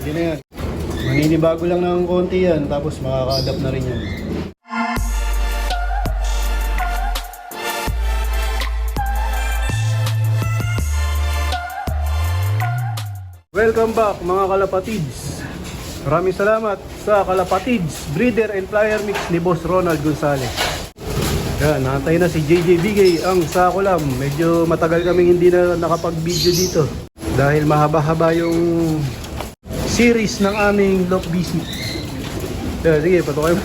Pwede na yan. Maninibago lang ng konti yan, tapos makaka-adapt na rin yan. Welcome back mga kalapatids. Maraming salamat sa Kalapatids Breeder and Flyer Mix ni Boss Ronald Gonzales. Yan, nantay na si JJ Bigay ang Sakulam. Medyo matagal kaming hindi na nakapag-video dito dahil mahaba-haba yung series ng aming lock visit. Yan, sige, patuloy mo.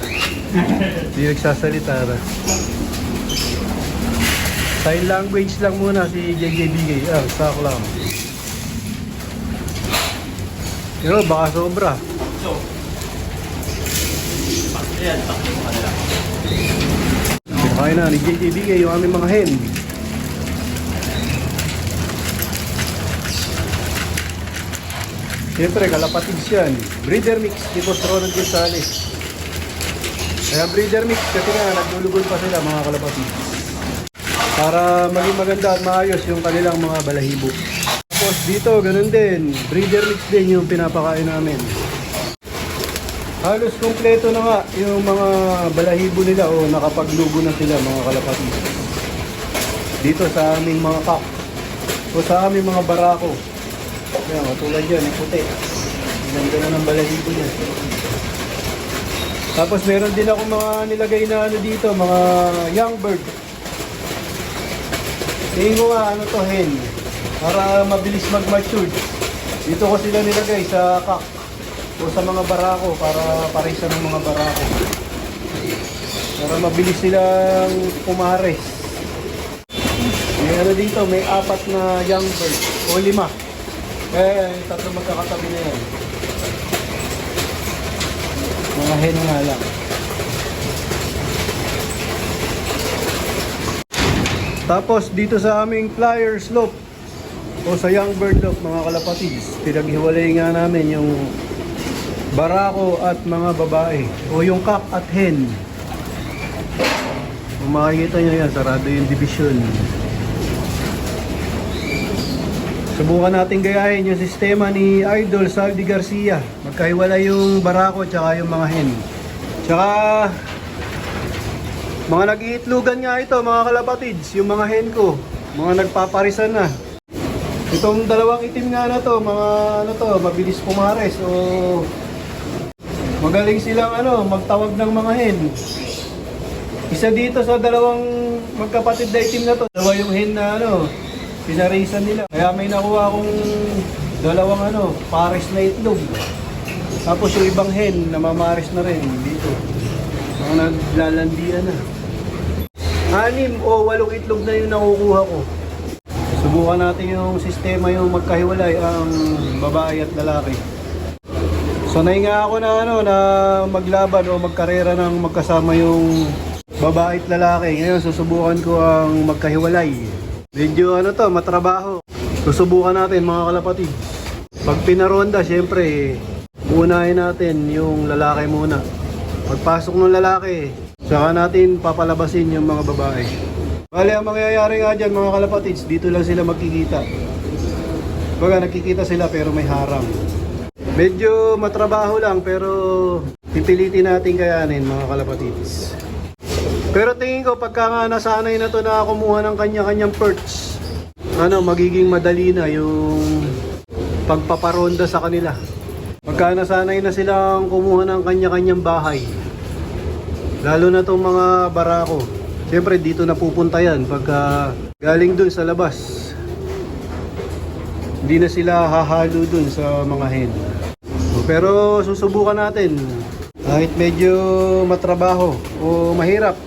Hindi nagsasalita na. Sign language lang muna si JJ Bigay ang Sakulam. Pero baka sobra. Ayan, takbo mo kanila. Kaya na ni JJ Bigay yung aming mga hen. Siyempre, kalapatids yan. Breeder mix ni Boss Ronald Gonzales. Kaya breeder mix kasi nga naglulugod pa sila mga kalapatids. Para maging maganda at maayos yung kanilang mga balahibo. Tapos dito, ganun din. Breeder mix din yung pinapakain namin. Halos kompleto na nga yung mga balahibo nila o nakapaglugo na sila mga kalapatids. Dito sa aming mga kak o sa aming mga barako. Ayan, katulad yan, yung puti. Ganda na ng balahibo niya. Tapos meron din ako mga nilagay na ano dito, mga young bird. Tingin ko nga ano to, hen. Para mabilis mag-mature. Dito ko sila nilagay sa kak o sa mga barako para parisa ng mga barako. Para mabilis silang pumares. May ano dito, may 4 na young bird o 5. Kaya yung 3 magkakatabi na yan. Mga hen nga lang. Tapos dito sa aming flyer slope o sa young bird lock mga kalapatids, pinaghiwalay nga namin yung barako at mga babae o yung kak at hen. Kung makikita nyo yan, sarado yung division. Subukan natin gayahin yung sistema ni Idol Saldi Garcia. Magkahiwalay yung barako at yung mga hen. Tsaka mga nag-iitlugan nga ito mga kalapatids, yung mga hen ko, mga nagpaparisan na. Itong dalawang itim nga na to, mga ano to, mabilis pumares o magaling silang ano, magtawag ng mga hen. Isa dito sa dalawang magkapatid na itim na to, dalawa yung hen na ano, pinarisan nila. Kaya may nakuha akong dalawang ano, pares na itlog. Tapos yung ibang hen, namamares na rin dito. Mga naglalandian na. 6 o 8 itlog na yung nakukuha ko. Subukan natin yung sistema yung magkahiwalay ang babae at lalaki. Sanay nga ako na ano na maglaban o magkarera ng magkasama yung babae at lalaki. Ngayon susubukan ko ang magkahiwalay. Medyo ano to, matrabaho. Susubukan natin mga kalapatid. Pag pinaronda, syempre unahin natin yung lalaki muna. Pagpasok ng lalaki, saka natin papalabasin yung mga babae. Bale, ang mangyayari nga dyan mga kalapatids, dito lang sila magkikita. Baga, nakikita sila pero may harang. Medyo matrabaho lang pero pipilitin natin kayanin mga kalapatids. Pero tingin ko pagka nga nasanay na to na kumuha ng kanya-kanyang perch, ano, magiging madali na yung pagpaparonda sa kanila. Pagka nasanay na silang kumuha ng kanya-kanyang bahay, lalo na tong mga barako. Siyempre dito napupunta yan pagka galing dun sa labas. Hindi na sila hahalo dun sa mga hen. Pero susubukan natin. Kahit medyo matrabaho o mahirap,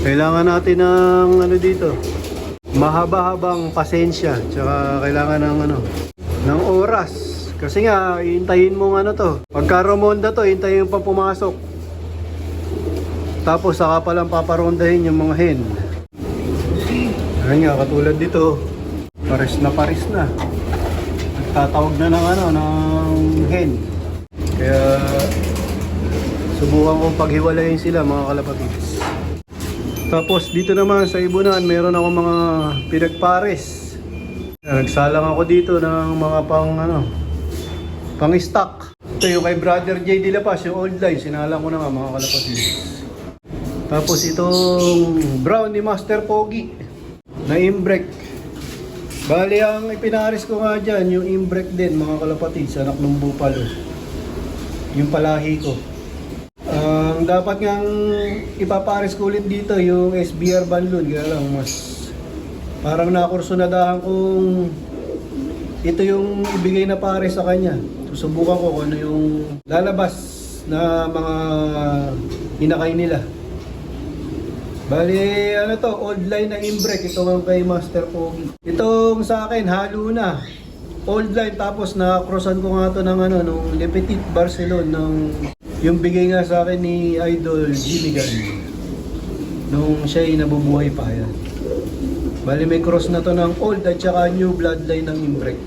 kailangan natin ng ano dito, mahaba-habang pasensya. Tsaka kailangan ng ano, ng oras. Kasi nga, iintayin mo ano to. Pagka romonda to, iintayin pa pumasok. Tapos saka palang paparondahin yung mga hen. Ayan nga, katulad dito, pares na. Nagtatawag na ng ano, ng hen. Kaya subukan kong paghiwalayin sila mga kalapatids. Tapos dito naman sa ibunan, meron ako mga pinagpares. Nagsalang ako dito ng mga pang stock. Ito yung kay Brother J. De La Paz, yung old line. Sinalang ko na nga mga kalapatid. Tapos itong brown ni Master Pogi na imbrek. Bali ang ipinaris ko nga dyan, yung imbrek din mga kalapatid sa anak ng bupalo. Yung palahi ko. Ang dapat ngang ipapares ko ulit dito yung SBR Banlun. Kaya lang mas parang nakursunadahan kung ito yung ibigay na pare sa kanya. Susubukan ko kung ano yung lalabas na mga inakay nila. Bali, ano to, old line na imbrek. Ito ang kay Master Pogi. Itong sa akin, halo na. Old line, tapos na-crossan ko nga to ng ano, nung Le Petit Barcelone, ng yung bigay nga sa akin ni Idol Jimmy Gunn. Nung siya'y nabubuhay pa yan. Bali, may cross na to ng old at saka new bloodline ng imbrek.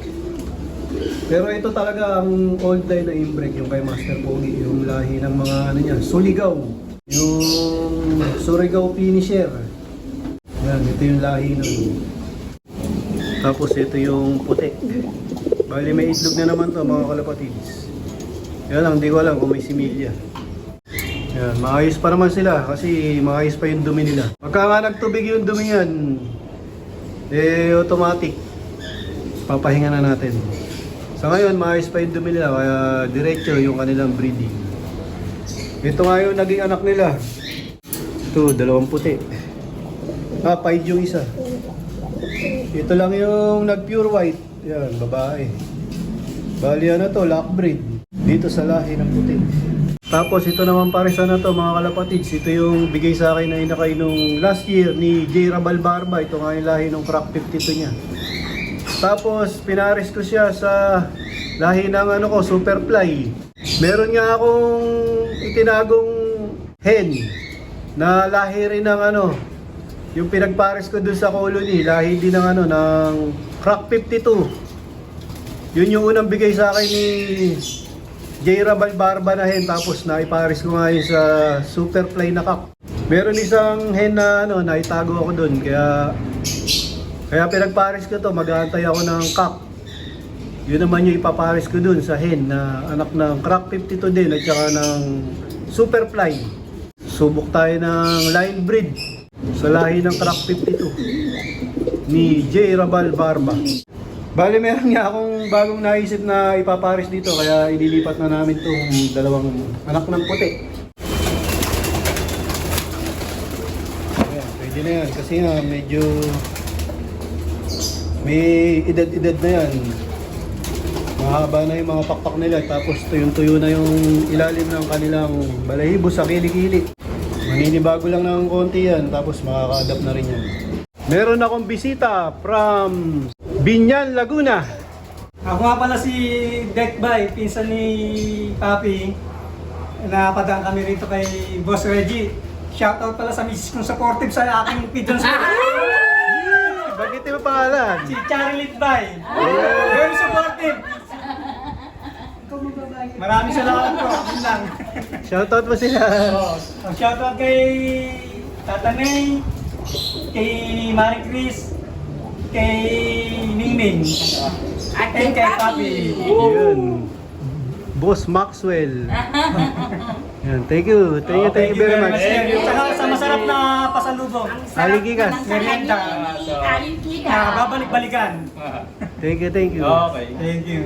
Pero ito talaga ang old line na imbrek, yung kay Master Pogi, yung lahi ng mga ano niya, Suligaw. Yung Surigao finisher. Yan, ito yung lahi nun. Tapos ito yung puti. Bali may itlog na naman to mga kalapatids. Yan lang, hindi ko alam kung may similya. Yan, maayos pa naman sila kasi maayos pa yung dumi nila. Pagka nga nagtubig yung dumi yan, automatic. Papahinga na natin. Sa ngayon, maayos pa yung dumi nila kaya diretso yung kanilang breeding. Ito nga yung naging anak nila. Ito, dalawang puti. Pied yung isa. Ito lang yung nag-pure white. Yan, babae. Bali ano to, lock breed. Dito sa lahi ng puti. Tapos ito naman parisa na to mga kalapatids. Ito yung bigay sa akin na inakay nung last year ni J. Rabal Barba. Ito nga yung lahi ng crack 52 niya. Tapos pinaris ko siya sa lahi ng ano ko, Superfly. Meron nga akong itinagong hen na lahi rin ng ano, yung pinagpares ko dun sa colony, lahi din ng ano, ng crack 52. Yun yung unang bigay sa akin ni J. Rabal Barba na hen, tapos naipares ko nga yun sa Superfly na cock. Meron isang hen na ano, naitago ako dun, kaya pinagpares ko to, mag-aantay ako ng cock. Yun naman yung ipapares ko dun sa hen na anak ng crack 52 din at saka ng Superfly. Subok tayo ng line breed sa lahi ng crack 52 ni J. Rabal Barba. Bali meron nga akong bagong naisip na ipapares dito kaya ililipat na namin itong dalawang anak ng puti. Ayan, pwede na yan kasi nga medyo may edad-edad na yan. Mahaba na yung mga pakpak nila, tapos tuyong-tuyo na yung ilalim ng kanilang balahibo sa kilikili. Maninibago lang ng konti yan, tapos makaka-adapt na rin yan. Meron akong bisita from Binyan, Laguna. Ako nga pala si Deck Bay, pinsan ni Papi. Napadaan kami rito kay Boss Reggie. Shoutout pala sa misis kong supportive sa aking pigeons. Bakit yung pangalan? Si Charlie Bay. Very supportive. Maraming salamat po. Yun lang. Shoutout mo sila. Shoutout kay Tatanay, kay Marie Chris, kay Ningning, at kay Papi. Yun. Boss Maxwell. Yan, thank you very much. Saka sa masarap na pasalubong. Aligigas. Merienda. Babalik-balikan. Thank you. Okay. Thank you.